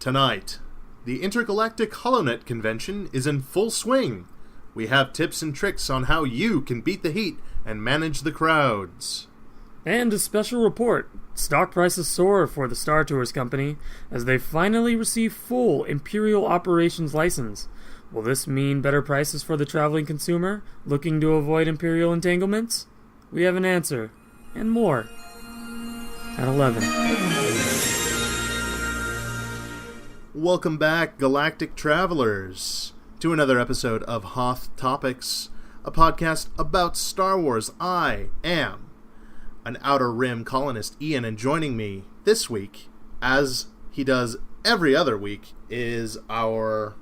Tonight, the Intergalactic HoloNet Convention is in full swing. We have tips and tricks on how you can beat the heat and manage the crowds. And a special report. Stock prices soar for the Star Tours company as they finally receive full Imperial Operations license. Will this mean better prices for the traveling consumer looking to avoid Imperial entanglements? We have an answer, and more, at 11. Welcome back, Galactic Travelers, to another episode of Hoth Topics, a podcast about Star Wars. I am an Outer Rim colonist, Ian, and joining me this week, as he does every other week, is our...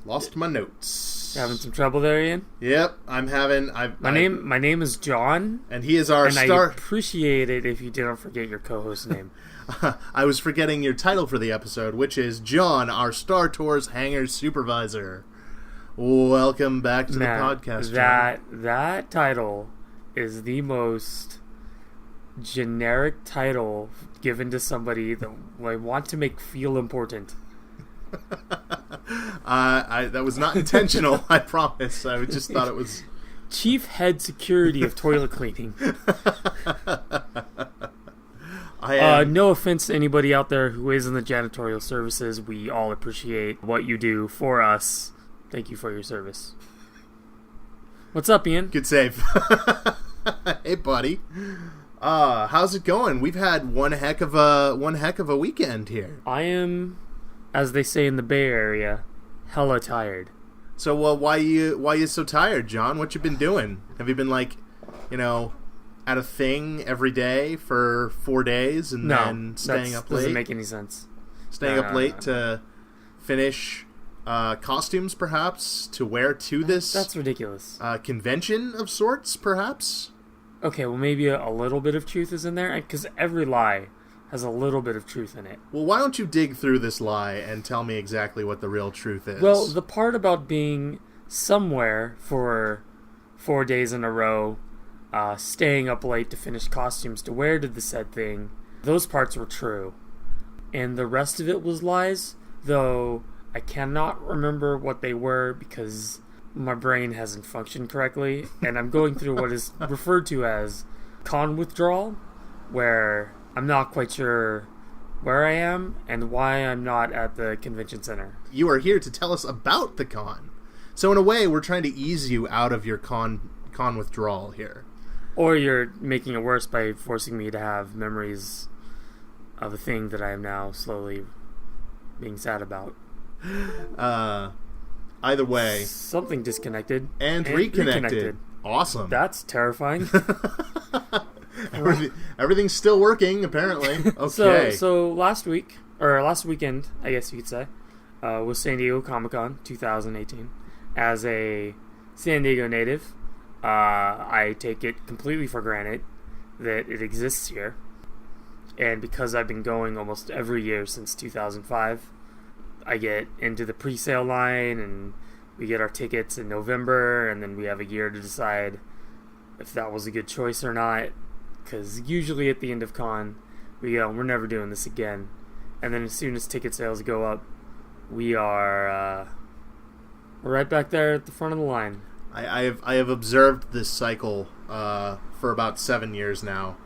Lost my notes. You having some trouble there, Ian? Yep, I'm having... My name is John. And he is our I appreciate it if you didn't forget your co-host's name. I was forgetting your title for the episode, which is John, our Star Tours hangar supervisor. Welcome back to the podcast, John. That title is the most generic title given to somebody that I want to make feel important. That was not intentional, I promise. I just thought it was... Chief Head Security of Toilet Cleaning. No offense to anybody out there who is in the janitorial services. We all appreciate what you do for us. Thank you for your service. What's up, Ian? Good save. Hey, buddy. How's it going? We've had one heck of a weekend here. I am, as they say in the Bay Area, hella tired. So, why you so tired, John? What you been doing? Have you been at a thing every day for 4 days and then staying up late? Doesn't make any sense. Staying up late to finish costumes, perhaps, to wear to this... That's ridiculous. Convention of sorts, perhaps? Okay, well, maybe a little bit of truth is in there, because every lie has a little bit of truth in it. Well, why don't you dig through this lie and tell me exactly what the real truth is? Well, the part about being somewhere for 4 days in a row, staying up late to finish costumes to wear to the said thing, those parts were true. And the rest of it was lies, though I cannot remember what they were because my brain hasn't functioned correctly, and I'm going through what is referred to as con withdrawal, where I'm not quite sure where I am and why I'm not at the convention center. You are here to tell us about the con. So in a way, we're trying to ease you out of your con withdrawal here. Or you're making it worse by forcing me to have memories of a thing that I am now slowly being sad about. Either way. Something disconnected. And reconnected. Awesome. That's terrifying. Everything's still working, apparently. Okay. So last weekend, I guess you could say, was San Diego Comic-Con 2018. As a San Diego native, I take it completely for granted that it exists here. And because I've been going almost every year since 2005, I get into the pre-sale line, and we get our tickets in November, and then we have a year to decide if that was a good choice or not. Because usually at the end of con, we go, we're never doing this again. And then as soon as ticket sales go up, we're right back there at the front of the line. I have observed this cycle for about 7 years now,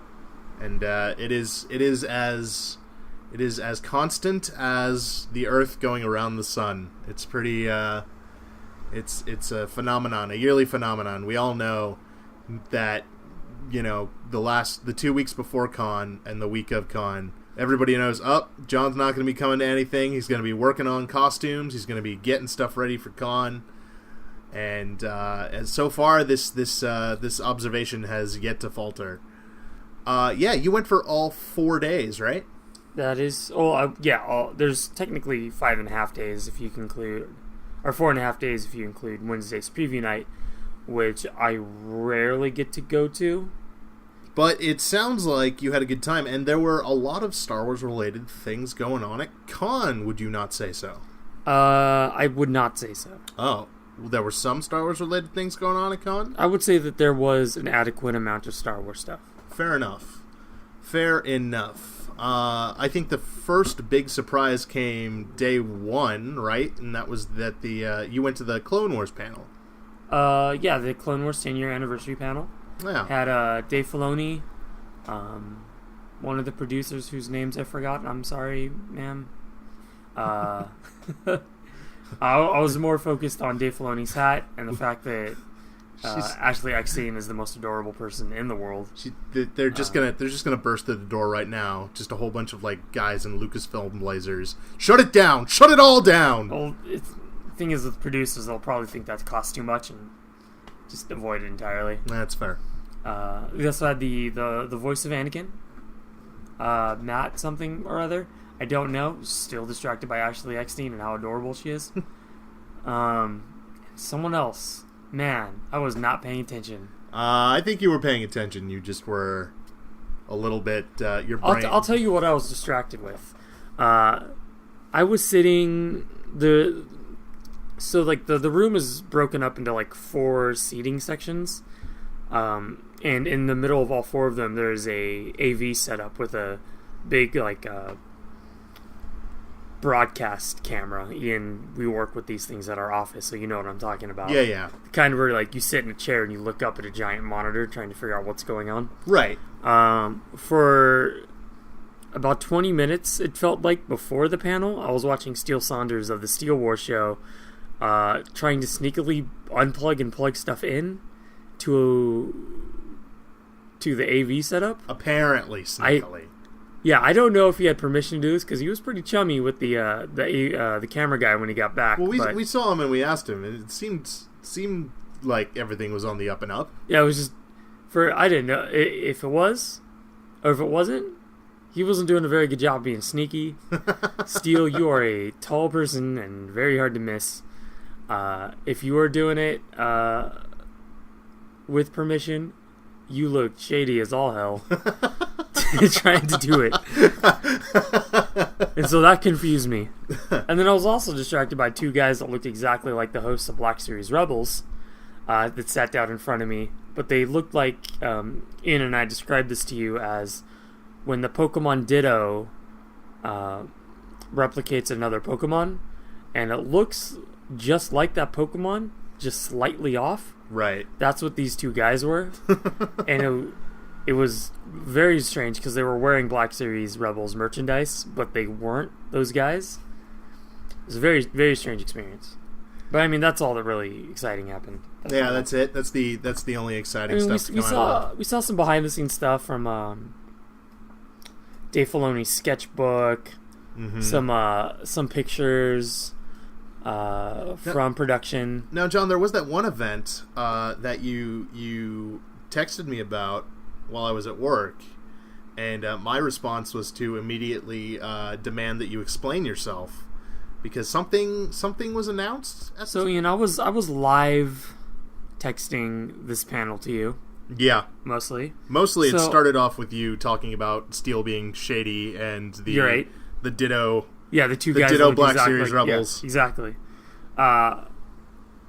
and it is as constant as the Earth going around the sun. It's pretty it's a phenomenon, a yearly phenomenon. We all know that, the 2 weeks before con and the week of con, everybody knows, John's not going to be coming to anything. He's going to be working on costumes. He's going to be getting stuff ready for con. And so far, this observation has yet to falter. You went for all 4 days, right? That is, there's technically 5.5 days if you include, or 4.5 days if you include Wednesday's preview night, which I rarely get to go to. But it sounds like you had a good time, and there were a lot of Star Wars related things going on at con. Would you not say so? I would not say so. Oh, there were some Star Wars related things going on at con? I would say that there was an adequate amount of Star Wars stuff. Fair enough. I think the first big surprise came day one, right? And that was that you went to the Clone Wars panel. Yeah, the Clone Wars 10-year anniversary panel. Yeah. Had Dave Filoni, one of the producers whose names I forgot. I'm sorry, ma'am. I was more focused on Dave Filoni's hat and the fact that Ashley Eckstein is the most adorable person in the world. They're just gonna burst through the door right now. Just a whole bunch of like guys in Lucasfilm blazers. Shut it down! Shut it all down! Well, the thing is with producers, they'll probably think that costs too much and just avoid it entirely. That's fair. We also had the voice of Anakin, Matt something or other. I don't know. Still distracted by Ashley Eckstein and how adorable she is. Someone else. Man, I was not paying attention. I think you were paying attention. You just were a little bit. Your brain. I'll tell you what I was distracted with. I was sitting the room is broken up into like 4 seating sections, and in the middle of all 4 of them, there's a AV setup with a big broadcast camera. Ian, we work with these things at our office, so you know what I'm talking about. Yeah. The kind where like you sit in a chair and you look up at a giant monitor trying to figure out what's going on. Right. For about 20 minutes, it felt like before the panel, I was watching Steele Saunders of the Steele Wars show, trying to sneakily unplug and plug stuff in to the AV setup. Apparently, sneakily. I don't know if he had permission to do this because he was pretty chummy with the camera guy when he got back. Well, we saw him and we asked him, and it seemed like everything was on the up and up. Yeah, it was just I didn't know if it was or if it wasn't. He wasn't doing a very good job being sneaky. Steele, you are a tall person and very hard to miss. If you are doing it with permission, you look shady as all hell. Trying to do it. And so that confused me. And then I was also distracted by 2 guys that looked exactly like the hosts of Black Series Rebels that sat down in front of me. But they looked like, Ian and I described this to you as when the Pokemon Ditto replicates another Pokemon, and it looks just like that Pokemon, just slightly off. Right. That's what these 2 guys were. And it was very strange because they were wearing Black Series Rebels merchandise, but they weren't those guys. It was a very, very strange experience. But I mean, that's all that really exciting happened. That's it. That's the only exciting stuff. We saw some behind the scenes stuff from Dave Filoni's sketchbook, some pictures from production. Now, John, there was that one event that you texted me about while I was at work, and my response was to immediately demand that you explain yourself because something was announced. So, Ian, I was live texting this panel to you. Yeah, mostly it started off with you talking about Steele being shady and the Ditto. Yeah, the 2 guys. The Ditto Black Series Rebels. Yeah, exactly.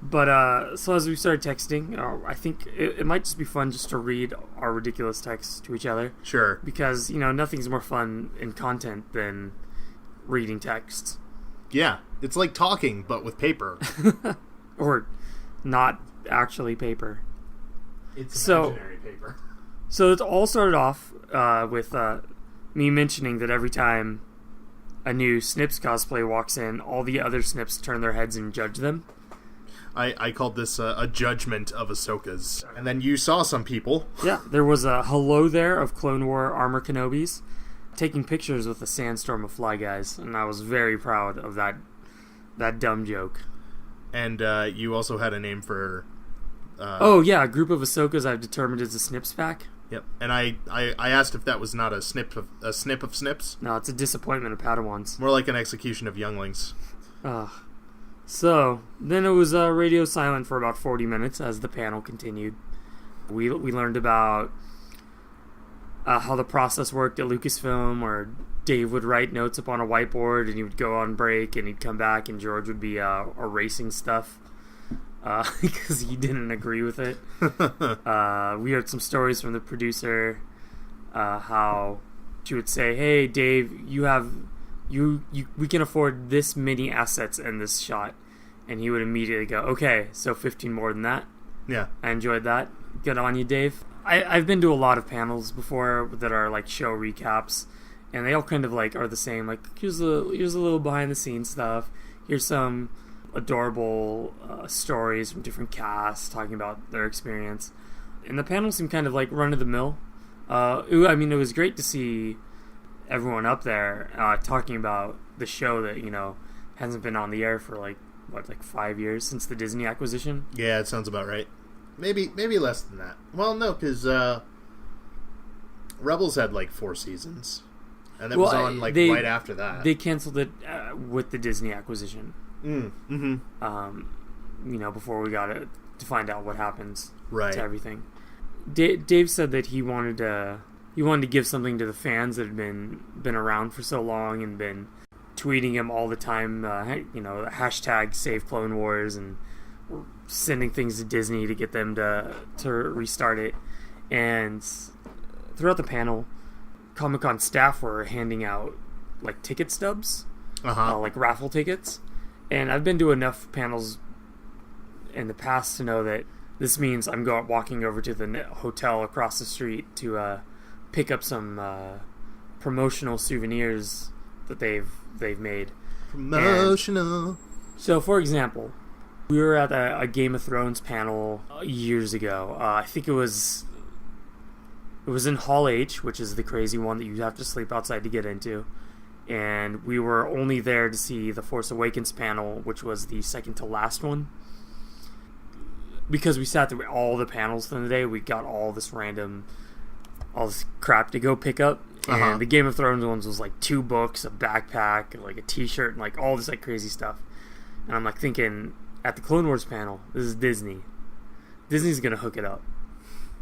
But so as we started texting, I think it might just be fun just to read our ridiculous texts to each other. Sure. Because, nothing's more fun in content than reading texts. Yeah, it's like talking, but with paper. Or not actually paper. It's imaginary paper. So it all started off with me mentioning that every time a new Snips cosplay walks in, all the other Snips turn their heads and judge them. I called this a judgment of Ahsoka's. And then you saw some people. Yeah, there was a hello there of Clone War armor Kenobis taking pictures with a sandstorm of Fly Guys, and I was very proud of that dumb joke. And you also had a name for... a group of Ahsokas I've determined is a Snips pack. Yep, and I asked if that was not a snip of Snips. No, it's a disappointment of Padawans. More like an execution of younglings. So, then it was radio silent for about 40 minutes as the panel continued. We learned about how the process worked at Lucasfilm, where Dave would write notes up on a whiteboard and he would go on break and he'd come back and George would be erasing stuff because he didn't agree with it. We heard some stories from the producer how she would say, "Hey, Dave, we can afford this many assets in this shot," and he would immediately go, "Okay, so 15 more than that." Yeah, I enjoyed that. Good on you, Dave. I've been to a lot of panels before that are like show recaps, and they all kind of like are the same. Like here's a little behind the scenes stuff. Here's some adorable stories from different casts talking about their experience, and the panels seem kind of like run of the mill. I mean, it was great to see everyone up there talking about the show that hasn't been on the air for like 5 years since the Disney acquisition. Yeah, it sounds about right. Maybe less than that. Well, no, because Rebels had like 4 seasons, and it was on right after that. They canceled it with the Disney acquisition. Mm-hmm. Before we got to find out what happens to everything. Dave said that he wanted to give something to the fans that had been around for so long and been tweeting him all the time. Hashtag Save Clone Wars and sending things to Disney to get them to restart it. And throughout the panel, Comic-Con staff were handing out like ticket stubs, like raffle tickets. And I've been to enough panels in the past to know that this means I'm walking over to the hotel across the street to pick up some promotional souvenirs that they've made. Promotional. And so, for example, we were at a Game of Thrones panel years ago. I think it was in Hall H, which is the crazy one that you have to sleep outside to get into. And we were only there to see the Force Awakens panel, which was the second to last one. Because we sat through all the panels from the day, we got all this crap to go pick up. And the Game of Thrones ones was like 2 books, a backpack, like a t-shirt, and like all this like crazy stuff. And I'm like thinking, at the Clone Wars panel, this is Disney. Disney's going to hook it up.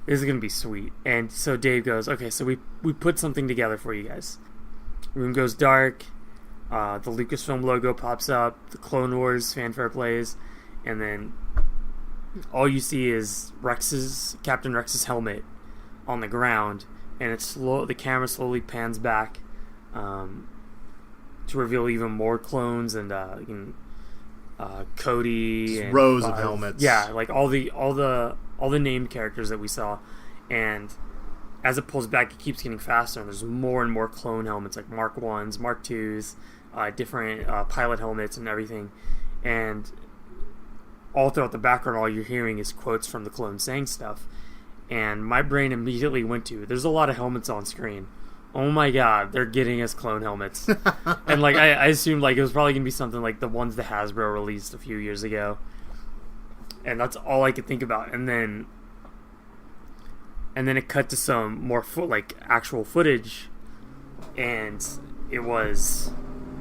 This is going to be sweet. And so Dave goes, okay, so we put something together for you guys. Room goes dark, the Lucasfilm logo pops up, the Clone Wars fanfare plays, and then all you see is Captain Rex's helmet on the ground, and the camera slowly pans back to reveal even more clones and Cody. Just and rows of helmets. Yeah, like all the named characters that we saw, and as it pulls back, it keeps getting faster, and there's more and more clone helmets, like Mark 1s, Mark 2s, different pilot helmets and everything. And all throughout the background, all you're hearing is quotes from the clones saying stuff. And my brain immediately went to, there's a lot of helmets on screen. Oh my god, they're getting us clone helmets. And like I assumed like it was probably going to be something like the ones that Hasbro released a few years ago. And that's all I could think about. And then it cut to some more actual footage, and it was,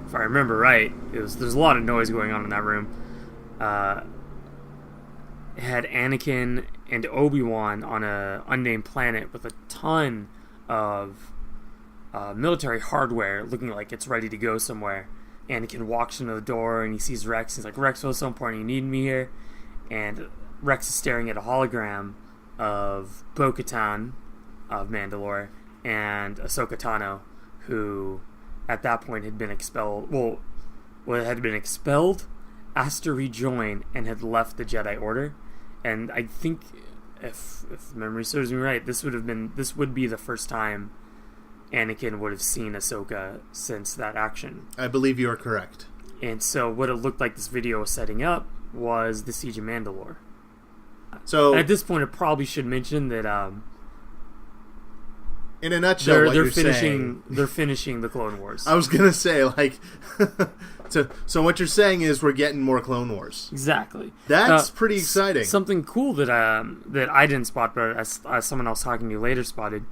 if I remember right, there's a lot of noise going on in that room. It had Anakin and Obi-Wan on a unnamed planet with a ton of military hardware, looking like it's ready to go somewhere. Anakin walks into the door and he sees Rex. He's like, "Rex, what's so important? You need me here?" And Rex is staring at a hologram of Bo-Katan of Mandalore and Ahsoka Tano, who at that point had been expelled. Had been expelled, asked to rejoin, and had left the Jedi Order. And I think, if memory serves me right, this would be the first time Anakin would have seen Ahsoka since that action. I believe you are correct. And so what it looked like this video was setting up was the Siege of Mandalore. So at this point, I probably should mention that in a nutshell, they're finishing the Clone Wars. I was gonna say, like, so what you're saying is we're getting more Clone Wars. Exactly. That's pretty exciting. Something cool that I didn't spot, but as someone else talking to you later spotted,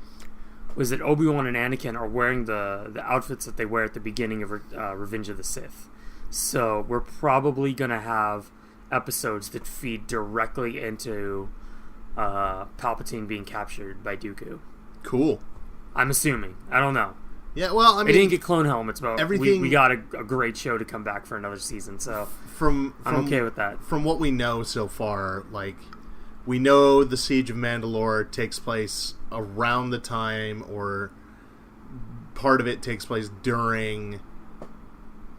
was that Obi-Wan and Anakin are wearing the outfits that they wear at the beginning of Revenge of the Sith. So we're probably gonna have episodes that feed directly into Palpatine being captured by Dooku. Cool. I'm assuming. I don't know. Yeah, well, I mean, they didn't get clone helmets, but everything, we got a great show to come back for another season, so I'm okay with that. From what we know so far, like, we know the Siege of Mandalore takes place around the time or part of it takes place during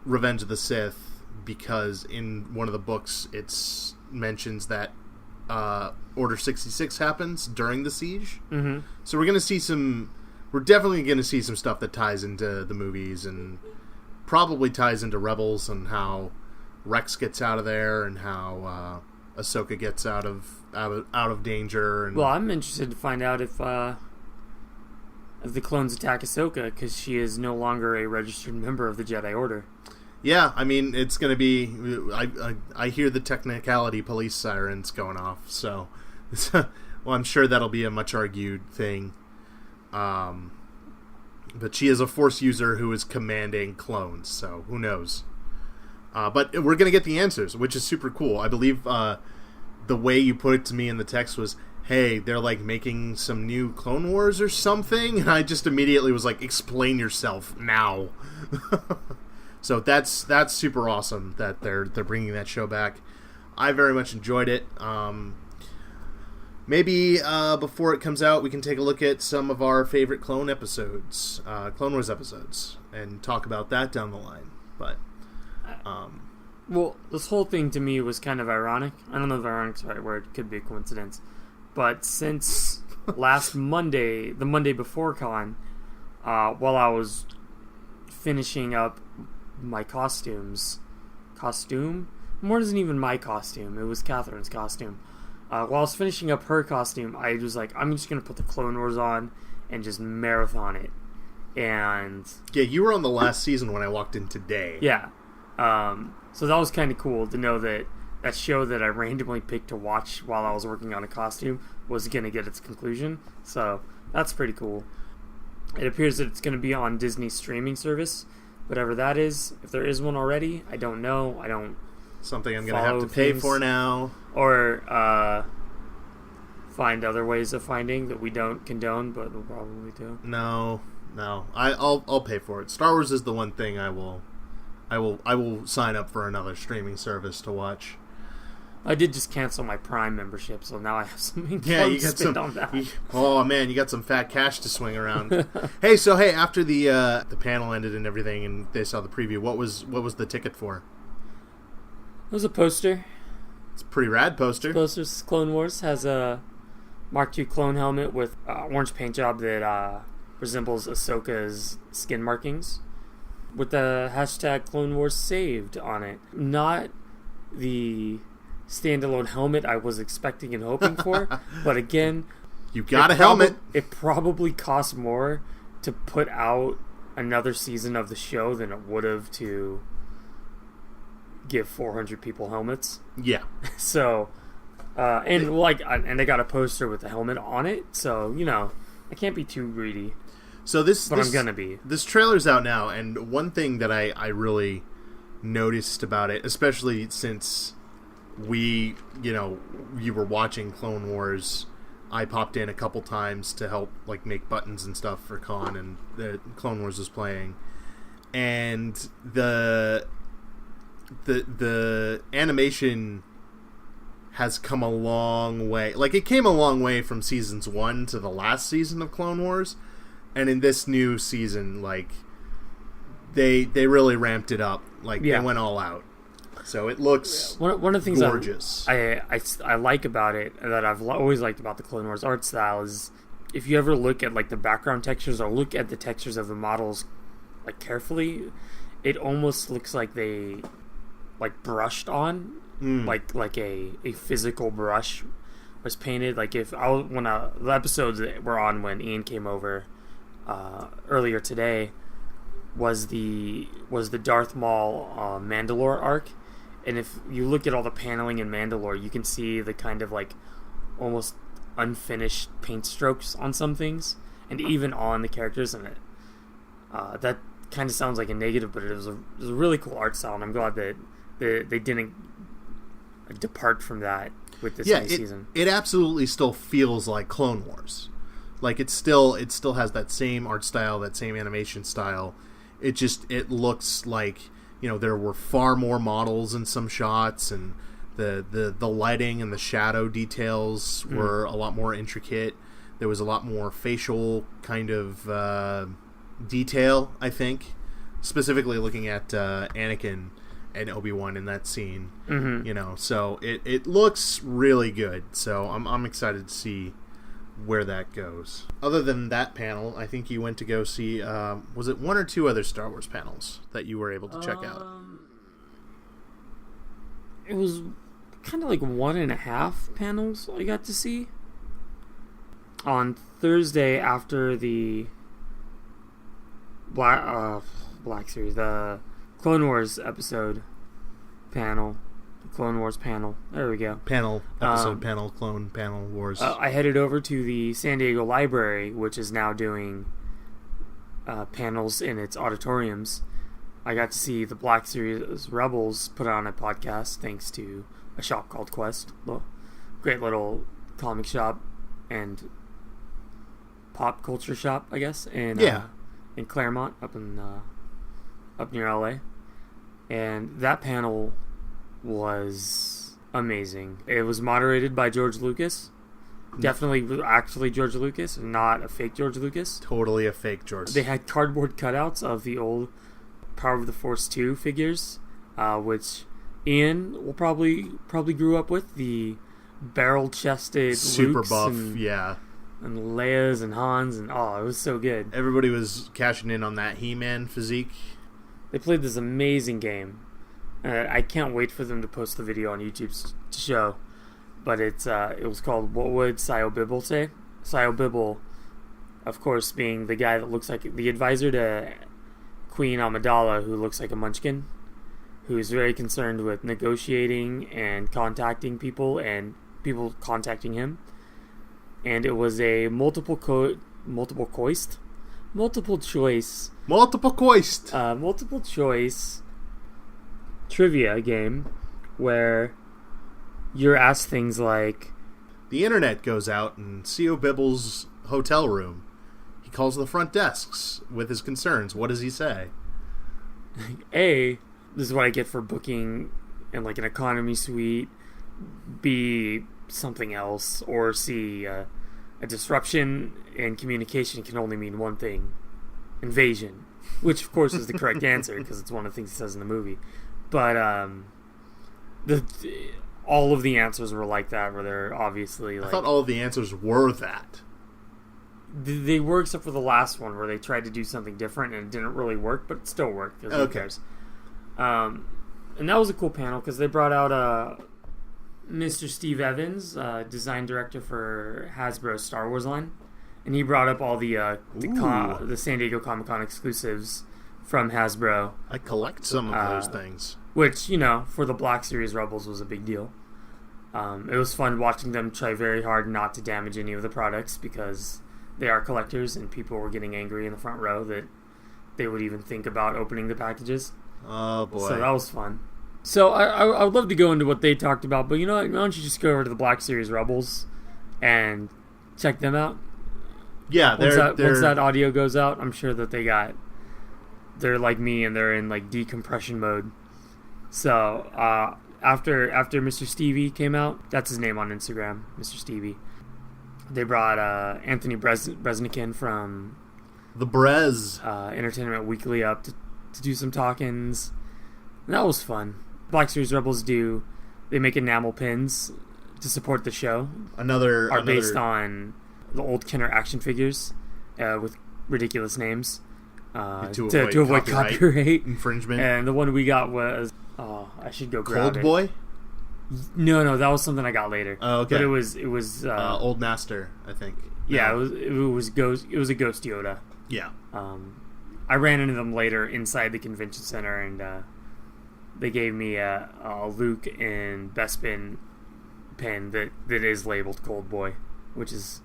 Revenge of the Sith, because in one of the books it mentions that Order 66 happens during the siege. Mm-hmm. So we're definitely going to see some stuff that ties into the movies, and probably ties into Rebels, and how Rex gets out of there, and how Ahsoka gets out of danger. And well, I'm interested to find out if the clones attack Ahsoka, because she is no longer a registered member of the Jedi Order. Yeah, I mean, it's going to be... I hear the technicality police sirens going off, so... well, I'm sure that'll be a much-argued thing. But she is a Force user who is commanding clones, so who knows? But we're going to get the answers, which is super cool. I believe the way you put it to me in the text was, hey, they're like making some new Clone Wars or something, and I just immediately was like, explain yourself now. So that's super awesome that they're bringing that show back. I very much enjoyed it. Maybe before it comes out, we can take a look at some of our favorite Clone Wars episodes, and talk about that down the line. But well, this whole thing to me was kind of ironic. I don't know if ironic's the right word. It could be a coincidence. But since last Monday, the Monday before Con, while I was finishing up my costume? More isn't even my costume. It was Catherine's costume. While I was finishing up her costume, I was like, I'm just going to put the Clone Wars on and just marathon it. And yeah, you were on the last season when I walked in today. Yeah. So that was kind of cool to know that that show that I randomly picked to watch while I was working on a costume was going to get its conclusion. So that's pretty cool. It appears that it's going to be on Disney's streaming service, whatever that is. If there is one already, I don't know. I don't something I'm going to have to pay for now, or find other ways of finding that we don't condone, but we'll probably do. No, I'll pay for it. Star Wars is the one thing I will sign up for another streaming service to watch. I did just cancel my Prime membership, so now I have some income you to got spend on that. Oh man, you got some fat cash to swing around. Hey, after the panel ended and everything, and they saw the preview, what was the ticket for? It was a poster. It's a pretty rad poster. Poster's Clone Wars has a Mark II clone helmet with orange paint job that resembles Ahsoka's skin markings, with the hashtag Clone Wars saved on it. Not the standalone helmet I was expecting and hoping for, but again, you got a helmet. It probably costs more to put out another season of the show than it would have to give 400 people helmets. Yeah. So, and they got a poster with the helmet on it, so I can't be too greedy. So I'm gonna be. This trailer's out now, and one thing that I really noticed about it, especially since you were watching Clone Wars, I popped in a couple times to help make buttons and stuff for Con, and the Clone Wars was playing, and the animation has come a long way. It came a long way from seasons 1 to the last season of Clone Wars, and in this new season, they really ramped it up. They went all out. So it looks one of the things gorgeous. I like about it, that I've always liked about the Clone Wars art style, is if you ever look at the background textures or look at the textures of the models carefully, it almost looks like they brushed on, like a physical brush was painted. The episodes that were on when Ian came over earlier today was the Darth Maul Mandalore arc. And if you look at all the paneling in Mandalore, you can see the kind of almost unfinished paint strokes on some things, and even on the characters. And that kind of sounds like a negative, but it was a really cool art style, and I'm glad that they didn't depart from that with this new season. It absolutely still feels like Clone Wars. It still has that same art style, that same animation style. It looks like there were far more models in some shots, and the lighting and the shadow details were a lot more intricate. There was a lot more facial kind of detail, I think. Specifically looking at Anakin and Obi-Wan in that scene. Mm-hmm. You know, so it looks really good. So I'm excited to see where that goes. Other than that panel, I think you went to go see, was it one or two other Star Wars panels that you were able to check out? It was kind of like 1.5 panels I got to see. On Thursday after the Black Series, the Clone Wars episode panel. The Clone Wars panel. There we go. Clone panel wars. I headed over to the San Diego Library, which is now doing panels in its auditoriums. I got to see the Black Series Rebels put on a podcast thanks to a shop called Quest. Great little comic shop and pop culture shop, I guess, in Claremont, up near LA. And that panel was amazing. It was moderated by George Lucas. Definitely actually George Lucas, not a fake George Lucas. Totally a fake George. They had cardboard cutouts of the old Power of the Force 2 figures, which Ian will probably grew up with, the barrel-chested super Lukes buff, and Leia's and Han's, and it was so good. Everybody was cashing in on that He-Man physique. They played this amazing game. I can't wait for them to post the video on YouTube to show. But it was called What Would Sio Bibble Say? Sio Bibble, of course, being the guy that looks like the advisor to Queen Amidala, who looks like a munchkin, who's very concerned with negotiating and contacting people and people contacting him. And it was a multiple choice trivia game where you're asked things like, the internet goes out in C.O. Bibble's hotel room. He calls the front desks with his concerns. What does he say? A, this is what I get for booking in like an economy suite. B, something else. Or C, a disruption in communication can only mean one thing: invasion. Which, of course, is the correct answer because it's one of the things he says in the movie. But all of the answers were like that, where they're obviously like... I thought all of the answers were that. They were, except for the last one, where they tried to do something different and it didn't really work, but it still worked. Who cares? And that was a cool panel because they brought out Mr. Steve Evans, design director for Hasbro's Star Wars line, and he brought up all the San Diego Comic-Con exclusives from Hasbro. I collect some of those things. Which, for the Black Series Rebels was a big deal. It was fun watching them try very hard not to damage any of the products because they are collectors and people were getting angry in the front row that they would even think about opening the packages. Oh, boy. So that was fun. So I would love to go into what they talked about, but you know what? Why don't you just go over to the Black Series Rebels and check them out? Yeah, once that audio goes out, I'm sure that they're like me and they're in like decompression mode. So after Mr. Stevie came out, that's his name on Instagram, Mr. Stevie. They brought Anthony Bresnikan from the Brez Entertainment Weekly up to do some talkings. And that was fun. Black Series Rebels they make enamel pins to support the show. Are based on the old Kenner action figures with ridiculous names. To avoid copyright infringement. And the one we got was I should go grab Cold Boy? No, that was something I got later. Oh, okay. But it was Old Master, I think. Yeah, it was a Ghost Yoda. Yeah. I ran into them later inside the convention center, and they gave me a Luke and Bespin pen that is labeled Cold Boy, which is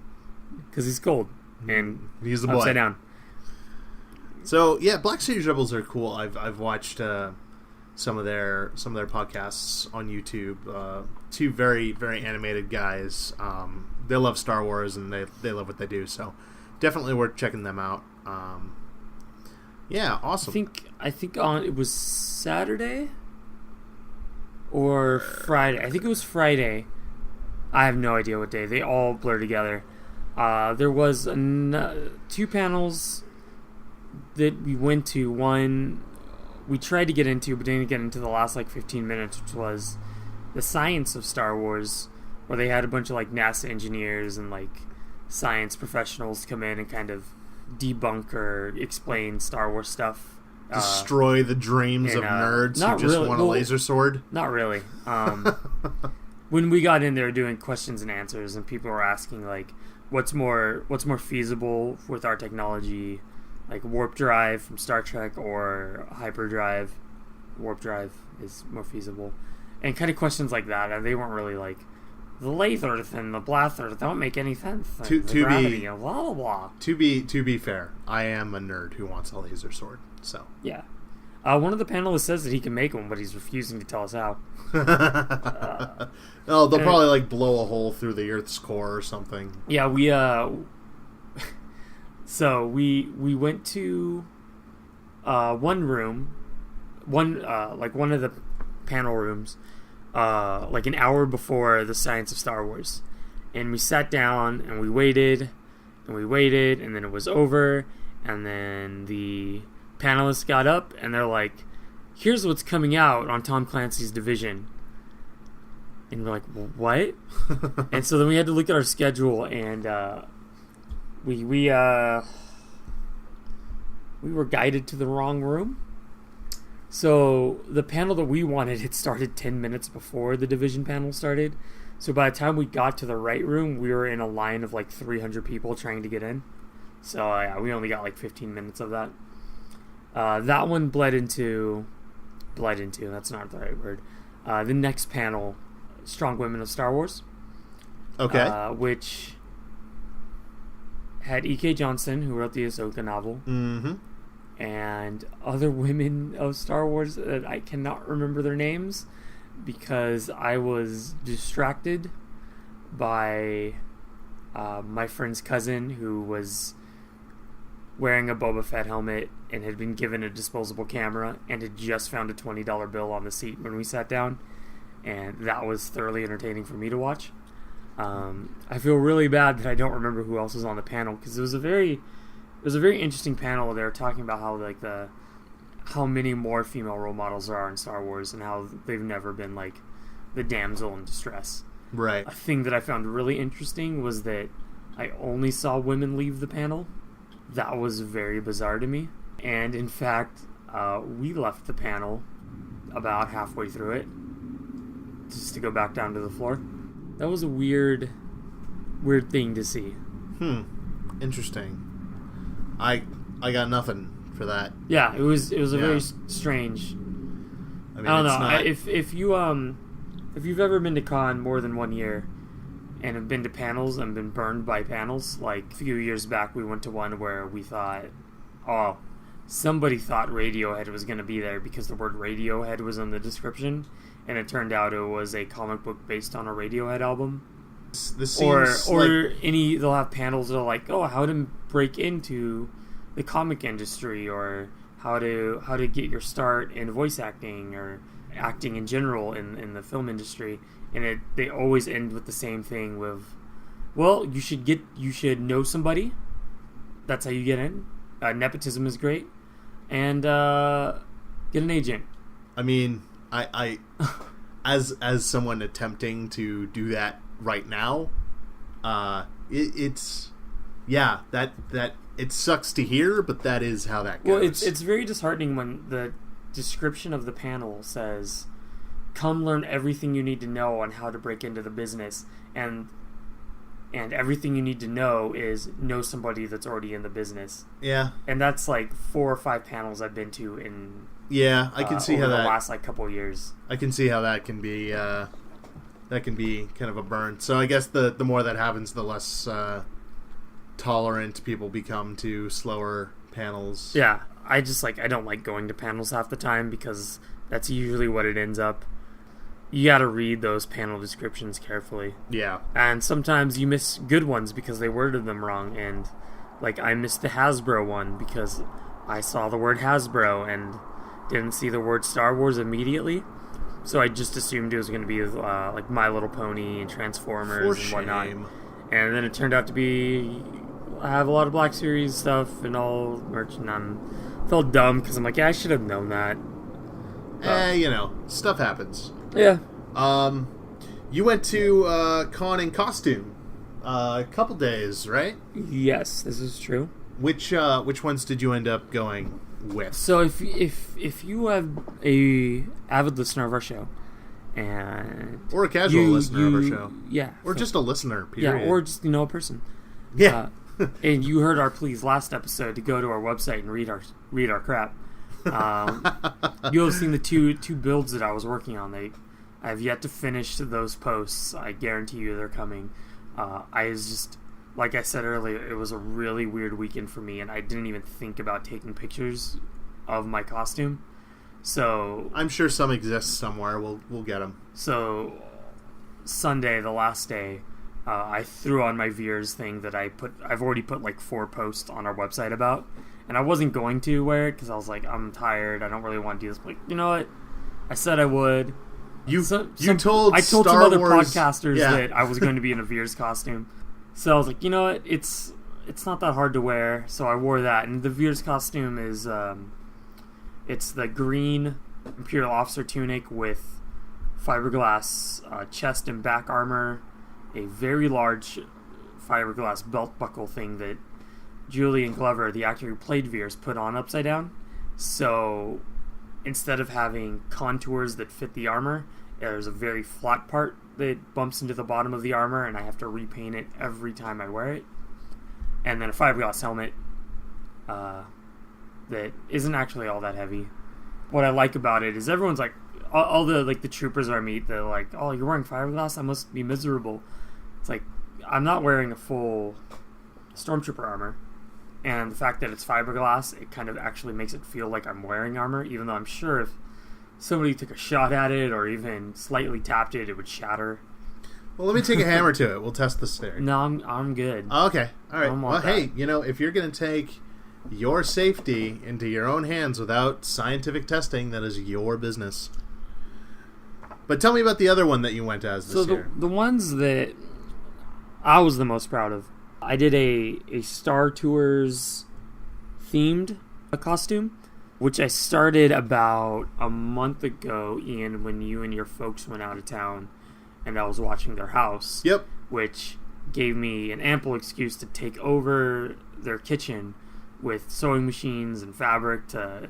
because he's cold and he's the boy. Upside down. So yeah, Black Series Rebels are cool. I've watched some of their podcasts on YouTube. Two very, very animated guys. They love Star Wars and they love what they do. So definitely worth checking them out. Yeah, awesome. I think it was Saturday or Friday. I think it was Friday. I have no idea what day. They all blur together. There was 2 panels that we went to, one we tried to get into but didn't get into the last like 15 minutes, which was the science of Star Wars, where they had a bunch of like NASA engineers and like science professionals come in and kind of debunk or explain Star Wars stuff. Destroy the dreams of nerds who just want a laser sword? Not really. When we got in there doing questions and answers, and people were asking like, what's more feasible with our technology, like warp drive from Star Trek or hyperdrive? Warp drive is more feasible, and kind of questions like that. And they weren't really like, the lasers and the blasters don't make any sense. To gravity, blah blah blah. To be fair, I am a nerd who wants a laser sword. So yeah, one of the panelists says that he can make one, but he's refusing to tell us how. They'll probably like blow a hole through the Earth's core or something. Yeah, so we went to one room, one of the panel rooms, like an hour before the Science of Star Wars, and we sat down and we waited, and then it was over, and then the panelists got up and they're like, here's what's coming out on Tom Clancy's Division. And we're like, what? And so then we had to look at our schedule, and we were guided to the wrong room. So the panel that we wanted had started 10 minutes before the Division panel started. So by the time we got to the right room, we were in a line of like 300 people trying to get in. So yeah, we only got like 15 minutes of that. That one bled into, that's not the right word. The next panel, Strong Women of Star Wars. Okay. Which had E.K. Johnston, who wrote the Ahsoka novel. Mm-hmm. And other women of Star Wars that I cannot remember their names because I was distracted by my friend's cousin, who was wearing a Boba Fett helmet and had been given a disposable camera and had just found a $20 bill on the seat when we sat down, and that was thoroughly entertaining for me to watch. I feel really bad that I don't remember who else was on the panel, because it was a very interesting panel. They were talking about how many more female role models there are in Star Wars, and how they've never been like the damsel in distress. Right. A thing that I found really interesting was that I only saw women leave the panel. That was very bizarre to me. And in fact, we left the panel about halfway through it, just to go back down to the floor. That was a weird thing to see. Interesting. I got nothing for that. Yeah, it was a very strange. I don't know. Not... If you've ever been to con more than 1 year and have been to panels and been burned by panels, like a few years back we went to one where we thought, somebody thought Radiohead was going to be there because the word Radiohead was in the description, and it turned out it was a comic book based on a Radiohead album. This seems they'll have panels that are like, how to break into the comic industry, or how to get your start in voice acting or acting in general in the film industry, and they always end with the same thing with, you should know somebody. That's how you get in. Nepotism is great, and get an agent. I mean, I as someone attempting to do that right now, it sucks to hear, but that is how that goes. Well, it's very disheartening when the description of the panel says, "Come learn everything you need to know on how to break into the business," and everything you need to know is know somebody that's already in the business. Yeah, and that's like 4 or 5 panels I've been to in. Yeah, I can see how the that last like couple of years. I can see how that can be. That can be kind of a burn. So I guess the more that happens, the less tolerant people become to slower panels. Yeah, I don't like going to panels half the time, because that's usually what it ends up. You gotta read those panel descriptions carefully. Yeah. And sometimes you miss good ones because they worded them wrong, and like I missed the Hasbro one because I saw the word Hasbro and didn't see the word Star Wars immediately. So I just assumed it was going to be like My Little Pony and Transformers and whatnot. And then it turned out to be, I have a lot of Black Series stuff and all merch, and felt dumb because I'm like, yeah, I should have known that. Stuff happens. Yeah. You went to con in costume a couple days, right? Yes, this is true. Which ones did you end up going with? So if you have a avid listener of our show, or a casual listener of our show, yeah, or just a listener, period. Yeah, or just a person, yeah. And you heard our pleas last episode to go to our website and read our crap. You'll have seen the two builds that I was working on. I have yet to finish those posts. I guarantee you they're coming. I was just, like I said earlier, it was a really weird weekend for me, and I didn't even think about taking pictures of my costume. So I'm sure some exist somewhere. We'll get them. So Sunday, the last day, I threw on my Veers thing that I've already put like 4 posts on our website about, and I wasn't going to wear it because I was like, I'm tired. I don't really want to do this. But you know what? I said I would. I told some other podcasters that I was going to be in a Veers costume. So I was like, you know what? It's not that hard to wear. So I wore that, and the Veers costume is it's the green Imperial Officer tunic with fiberglass chest and back armor, a very large fiberglass belt buckle thing that Julian Glover, the actor who played Veers, put on upside down. So instead of having contours that fit the armor, there's a very flat part that bumps into the bottom of the armor, and I have to repaint it every time I wear it. And then a fiberglass helmet that isn't actually all that heavy. What I like about it is everyone's like, all the troopers I meet, they're like, oh, you're wearing fiberglass? I must be miserable. It's like, I'm not wearing a full stormtrooper armor. And the fact that it's fiberglass, it kind of actually makes it feel like I'm wearing armor, even though I'm sure if somebody took a shot at it or even slightly tapped it, it would shatter. Well, let me take a hammer to it. We'll test the theory. No, I'm good. Okay. All right. Well, that. Hey, if you're going to take your safety into your own hands without scientific testing, that is your business. But tell me about the other one that you went as this year. The ones that I was the most proud of, I did a Star Tours themed costume, which I started about a month ago, Ian, when you and your folks went out of town, and I was watching their house. Yep. Which gave me an ample excuse to take over their kitchen with sewing machines and fabric to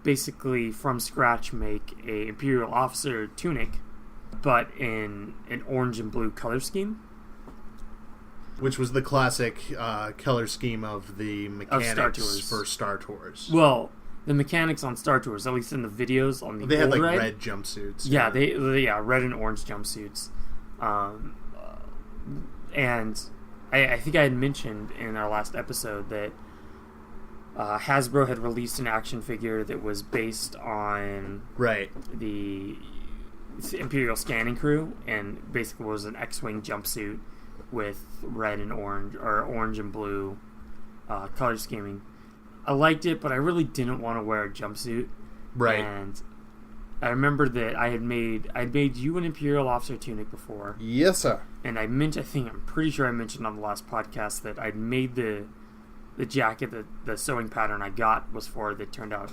basically from scratch make a Imperial Officer tunic, but in an orange and blue color scheme. Which was the classic color scheme of the mechanics for Star Tours. Well, the mechanics on Star Tours, at least in the videos on the they had like ride, red jumpsuits. Yeah, they red and orange jumpsuits. And I think I had mentioned in our last episode that Hasbro had released an action figure that was based on the Imperial Scanning Crew, and basically was an X-Wing jumpsuit with red and orange, or orange and blue color scheming. I liked it, but I really didn't want to wear a jumpsuit. Right. And I remember that I'd made you an Imperial Officer tunic before. Yes, sir. And I'm pretty sure I mentioned on the last podcast that I'd made the jacket that the sewing pattern I got was for, that turned out